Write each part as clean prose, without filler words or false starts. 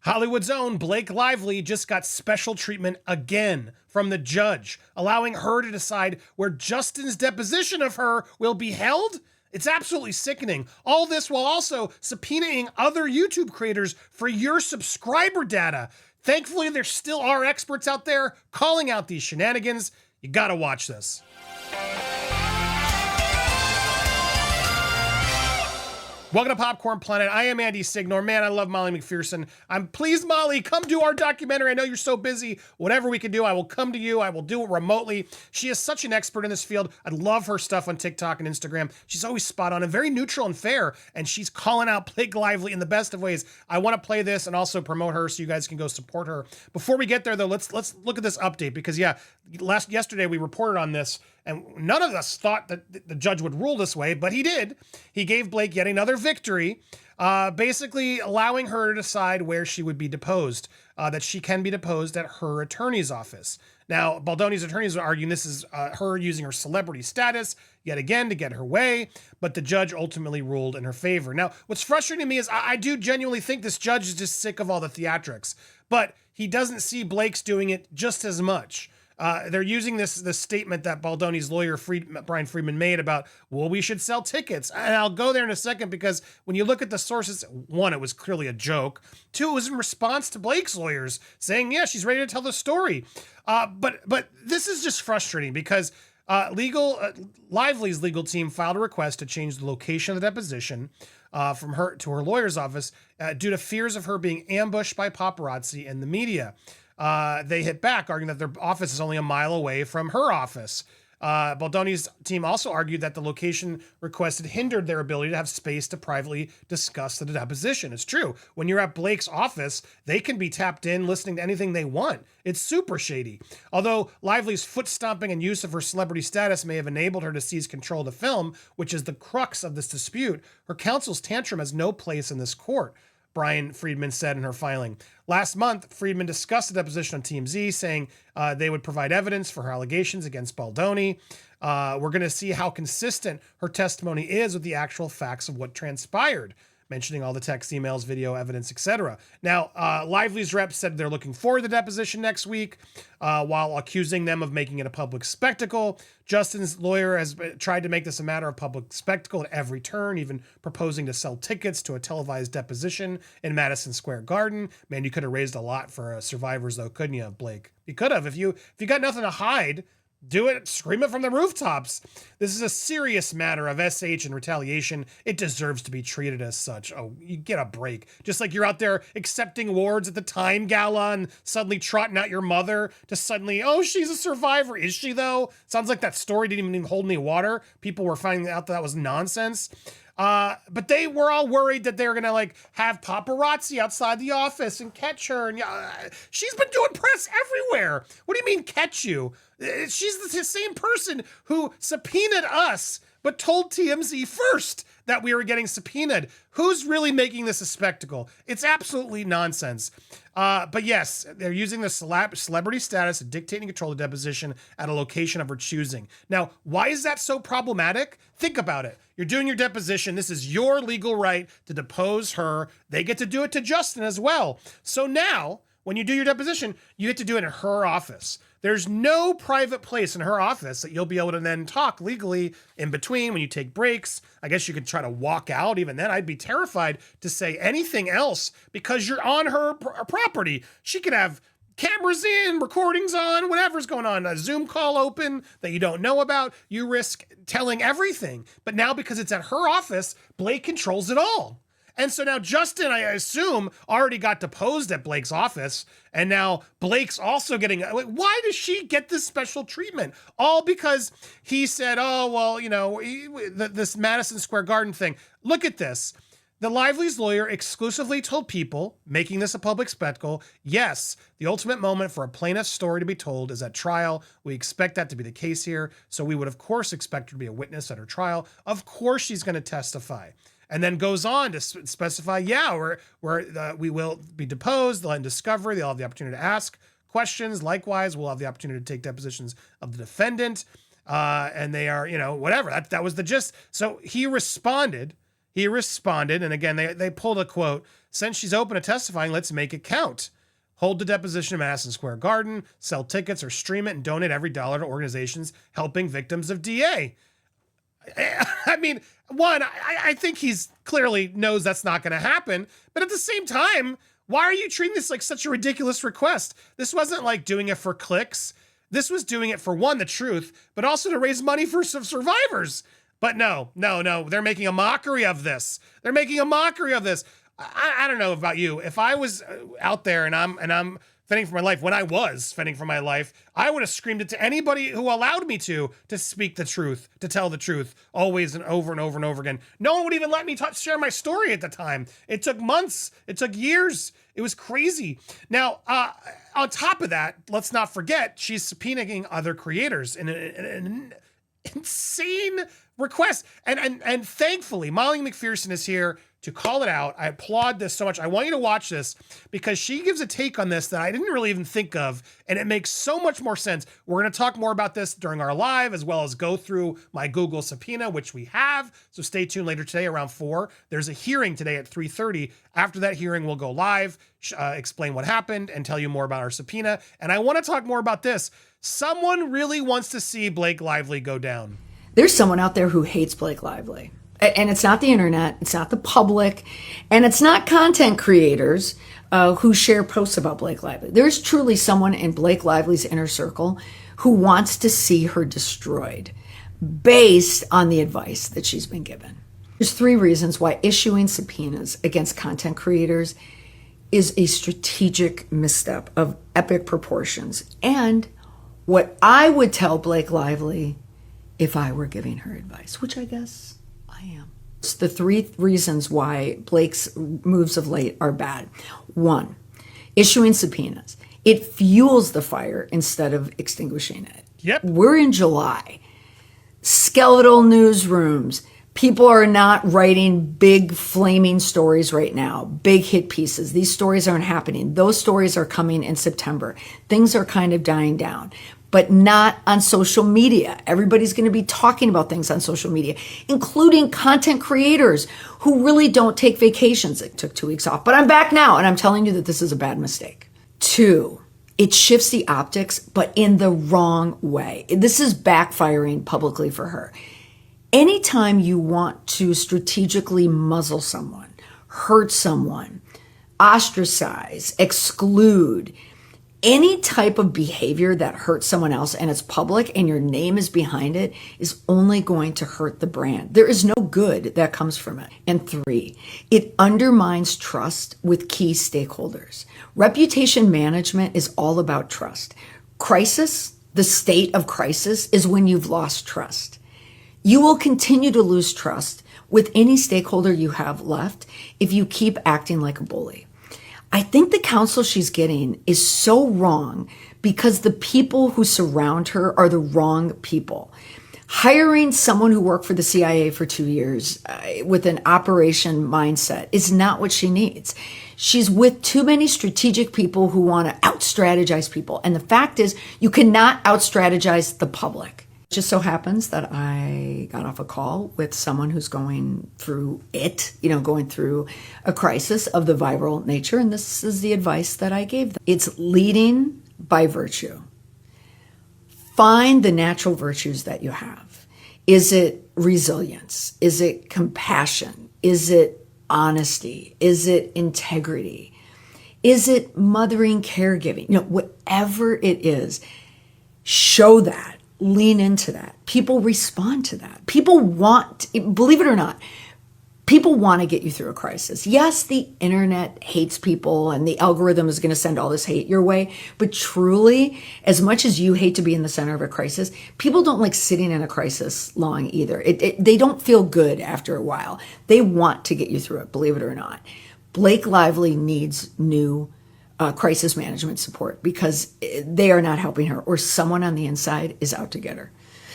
Hollywood's own Blake Lively just got special treatment again from the judge, allowing her to decide where Justin's deposition of her will be held. It's absolutely sickening. All this while also subpoenaing other YouTube creators for your subscriber data. Thankfully, there still are experts out there calling out these shenanigans. You gotta watch this. Welcome to Popcorn Planet. I am Andy Signore. Man, I love Molly McPherson. I'm pleased, Molly, come do our documentary. I know you're so busy. Whatever we can do, I will come to you. I will do it remotely. She is such an expert in this field. I love her stuff on TikTok and Instagram. She's always spot on and very neutral and fair, and she's calling out Blake Lively in the best of ways. I want to play this and also promote her so you guys can go support her. Before we get there, though, let's look at this update because, yeah, yesterday we reported on this, and none of us thought that the judge would rule this way, but he did. He gave Blake yet another victory, basically allowing her to decide where she would be deposed, that she can be deposed at her attorney's office. Now, Baldoni's attorneys are arguing this is her using her celebrity status yet again to get her way, but the judge ultimately ruled in her favor. Now, what's frustrating to me is I do genuinely think this judge is just sick of all the theatrics, but he doesn't see Blake's doing it just as much. They're using this statement that Baldoni's lawyer, Brian Friedman, made about, well, we should sell tickets. And I'll go there in a second because when you look at the sources, one, it was clearly a joke. Two, it was in response to Blake's lawyers saying, yeah, she's ready to tell the story. But this is just frustrating because Lively's legal team filed a request to change the location of the deposition from her to her lawyer's office due to fears of her being ambushed by paparazzi and the media. They hit back, arguing that their office is only a mile away from her office. Baldoni's team also argued that the location requested hindered their ability to have space to privately discuss the deposition. It's true. When you're at Blake's office, they can be tapped in listening to anything they want. It's super shady. Although Lively's foot stomping and use of her celebrity status may have enabled her to seize control of the film, which is the crux of this dispute, her counsel's tantrum has no place in this court, Brian Friedman said in her filing. Last month, Friedman discussed the deposition on TMZ, saying they would provide evidence for her allegations against Baldoni. We're going to see how consistent her testimony is with the actual facts of what transpired, mentioning all the text, emails, video evidence, etc. Now, Lively's rep said they're looking forward to the deposition next week, while accusing them of making it a public spectacle. Justin's lawyer has tried to make this a matter of public spectacle at every turn, even proposing to sell tickets to a televised deposition in Madison Square Garden. Man, you could have raised a lot for survivors, though, couldn't you, Blake? You could have. If you got nothing to hide, do it, scream it from the rooftops. This is a serious matter of SH and retaliation. It deserves to be treated as such. Oh, you get a break. Just like you're out there accepting awards at the Time Gala and suddenly trotting out your mother to suddenly, oh, she's a survivor. Is she, though? Sounds like that story didn't even hold any water. People were finding out that was nonsense. But they were all worried that they were going to have paparazzi outside the office and catch her. And she's been doing press everywhere. What do you mean catch you? She's the same person who subpoenaed us, but told TMZ first that we were getting subpoenaed. Who's really making this a spectacle? It's absolutely nonsense. But yes, they're using the celebrity status to dictate and control the deposition at a location of her choosing. Now, why is that so problematic? Think about it. You're doing your deposition. This is your legal right to depose her. They get to do it to Justin as well. So now, when you do your deposition, you get to do it in her office. There's no private place in her office that you'll be able to then talk legally in between when you take breaks. I guess you could try to walk out. Even then, I'd be terrified to say anything else because you're on her property. She could have cameras in, recordings on, whatever's going on, a Zoom call open that you don't know about. You risk telling everything. But now because it's at her office, Blake controls it all. And so now Justin, I assume, already got deposed at Blake's office. And now Blake's also getting, why does she get this special treatment? All because he said, oh, well, this Madison Square Garden thing. Look at this. The Lively's lawyer exclusively told People, making this a public spectacle, yes, the ultimate moment for a plaintiff's story to be told is at trial. We expect that to be the case here. So we would, of course, expect her to be a witness at her trial. Of course, she's going to testify. And then goes on to specify, we will be deposed. They'll end discovery. They'll have the opportunity to ask questions. Likewise, we'll have the opportunity to take depositions of the defendant. And they are, whatever. That was the gist. So he responded He responded, and again, they pulled a quote, "Since she's open to testifying, let's make it count. Hold the deposition in Madison Square Garden, sell tickets or stream it, and donate every dollar to organizations helping victims of DA." I mean, one, I think he's clearly knows that's not going to happen. But at the same time, why are you treating this like such a ridiculous request? This wasn't like doing it for clicks. This was doing it for, one, the truth, but also to raise money for some survivors. But no. They're making a mockery of this. They're making a mockery of this. I don't know about you. If I was out there and I'm fending for my life, when I was fending for my life, I would have screamed it to anybody who allowed me to speak the truth, to tell the truth, always and over and over and over again. No one would even let me share my story at the time. It took months. It took years. It was crazy. Now, on top of that, let's not forget, she's subpoenaing other creators in an insane request. And thankfully, Molly McPherson is here to call it out. I applaud this so much. I want you to watch this because she gives a take on this that I didn't really even think of, and it makes so much more sense. We're going to talk more about this during our live, as well as go through my Google subpoena, which we have. So stay tuned later today around 4. There's a hearing today at 3:30. After that hearing, we'll go live, explain what happened, and tell you more about our subpoena. And I want to talk more about this. Someone really wants to see Blake Lively go down. There's someone out there who hates Blake Lively. And it's not the internet, it's not the public, and it's not content creators who share posts about Blake Lively. There's truly someone in Blake Lively's inner circle who wants to see her destroyed based on the advice that she's been given. There's 3 reasons why issuing subpoenas against content creators is a strategic misstep of epic proportions, and what I would tell Blake Lively if I were giving her advice, which I guess I am. It's the 3 reasons why Blake's moves of late are bad. 1, issuing subpoenas. It fuels the fire instead of extinguishing it. Yep. We're in July. Skeletal newsrooms. People are not writing big flaming stories right now, big hit pieces. These stories aren't happening. Those stories are coming in September. Things are kind of dying down, but not on social media. Everybody's going to be talking about things on social media, including content creators who really don't take vacations. It took 2 weeks off, but I'm back now, and I'm telling you that this is a bad mistake. 2, it shifts the optics, but in the wrong way. This is backfiring publicly for her. Anytime you want to strategically muzzle someone, hurt someone, ostracize, exclude, any type of behavior that hurts someone else and it's public and your name is behind it is only going to hurt the brand. There is no good that comes from it. And 3, it undermines trust with key stakeholders. Reputation management is all about trust. Crisis, the state of crisis, is when you've lost trust. You will continue to lose trust with any stakeholder you have left if you keep acting like a bully. I think the counsel she's getting is so wrong because the people who surround her are the wrong people. Hiring someone who worked for the CIA for 2 years with an operation mindset is not what she needs. She's with too many strategic people who want to out-strategize people. And the fact is, you cannot out-strategize the public. It just so happens that I got off a call with someone who's going through going through a crisis of the viral nature. And this is the advice that I gave them. It's leading by virtue. Find the natural virtues that you have. Is it resilience? Is it compassion? Is it honesty? Is it integrity? Is it mothering, caregiving? Whatever it is, show that. Lean into that. People respond to that. People want, believe it or not, people want to get you through a crisis. Yes, the internet hates people and the algorithm is going to send all this hate your way. But truly, as much as you hate to be in the center of a crisis, people don't like sitting in a crisis long either. They don't feel good after a while. They want to get you through it, believe it or not. Blake Lively needs new crisis management support because they are not helping her, or someone on the inside is out to get her.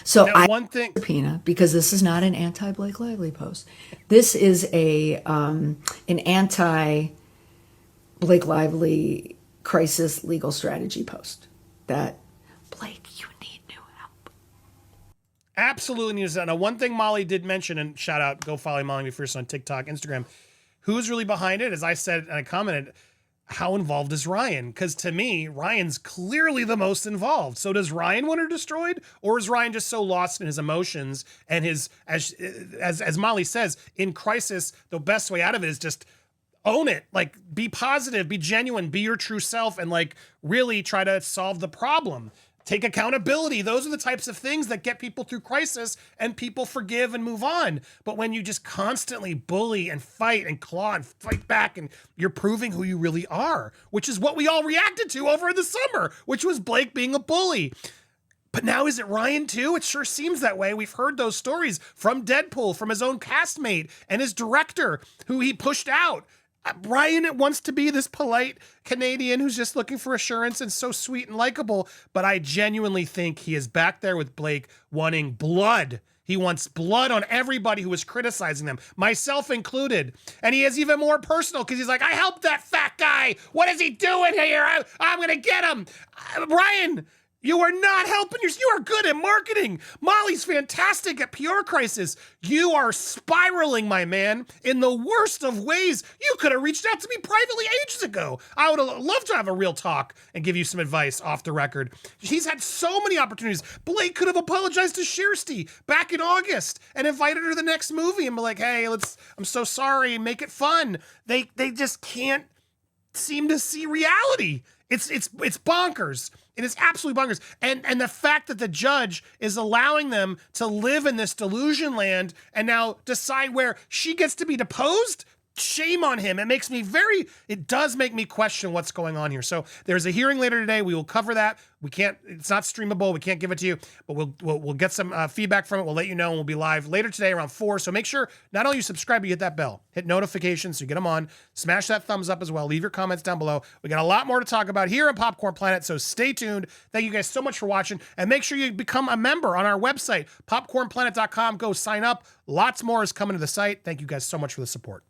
So now, I one thing, subpoena, because this is not an anti-Blake Lively post. This is an anti-Blake Lively crisis legal strategy post. That Blake, you need new help. Absolutely needs that. Now, one thing Molly did mention, and shout out, go follow Molly McPherson on TikTok, Instagram. Who's really behind it? As I said, and I commented, how involved is Ryan? Because to me, Ryan's clearly the most involved. So does Ryan want her destroyed, or is Ryan just so lost in his emotions and his, as Molly says, in crisis, the best way out of it is just own it. Like, be positive, be genuine, be your true self, and like really try to solve the problem. Take accountability. Those are the types of things that get people through crisis and people forgive and move on. But when you just constantly bully and fight and claw and fight back, and you're proving who you really are, which is what we all reacted to over in the summer, which was Blake being a bully. But now is it Ryan too? It sure seems that way. We've heard those stories from Deadpool, from his own castmate and his director, who he pushed out. Ryan wants to be this polite Canadian who's just looking for assurance and so sweet and likable, but I genuinely think he is back there with Blake wanting blood. He wants blood on everybody who is criticizing them, myself included. And he is even more personal because he's like, I helped that fat guy. What is he doing here? I'm going to get him. Ryan, you are not helping you are good at marketing. Molly's fantastic at PR crisis. You are spiraling, my man, in the worst of ways. You could have reached out to me privately ages ago. I would have loved to have a real talk and give you some advice off the record. He's had so many opportunities. Blake could have apologized to Kirsty back in August and invited her to the next movie and be like, hey, I'm so sorry, make it fun. They just can't seem to see reality. It's bonkers. It is absolutely bonkers. And the fact that the judge is allowing them to live in this delusion land and now decide where she gets to be deposed, shame on him. It does make me question what's going on here. So there's a hearing later today. We will cover that. It's not streamable. We can't give it to you, but we'll get some feedback from it. We'll let you know, and we'll be live later today around 4. So make sure not only you subscribe, but you hit that bell, hit notifications so you get them on, smash that thumbs up as well. Leave your comments down below. We got a lot more to talk about here on Popcorn Planet. So stay tuned. Thank you guys so much for watching, and make sure you become a member on our website, popcornplanet.com. Go sign up. Lots more is coming to the site. Thank you guys so much for the support.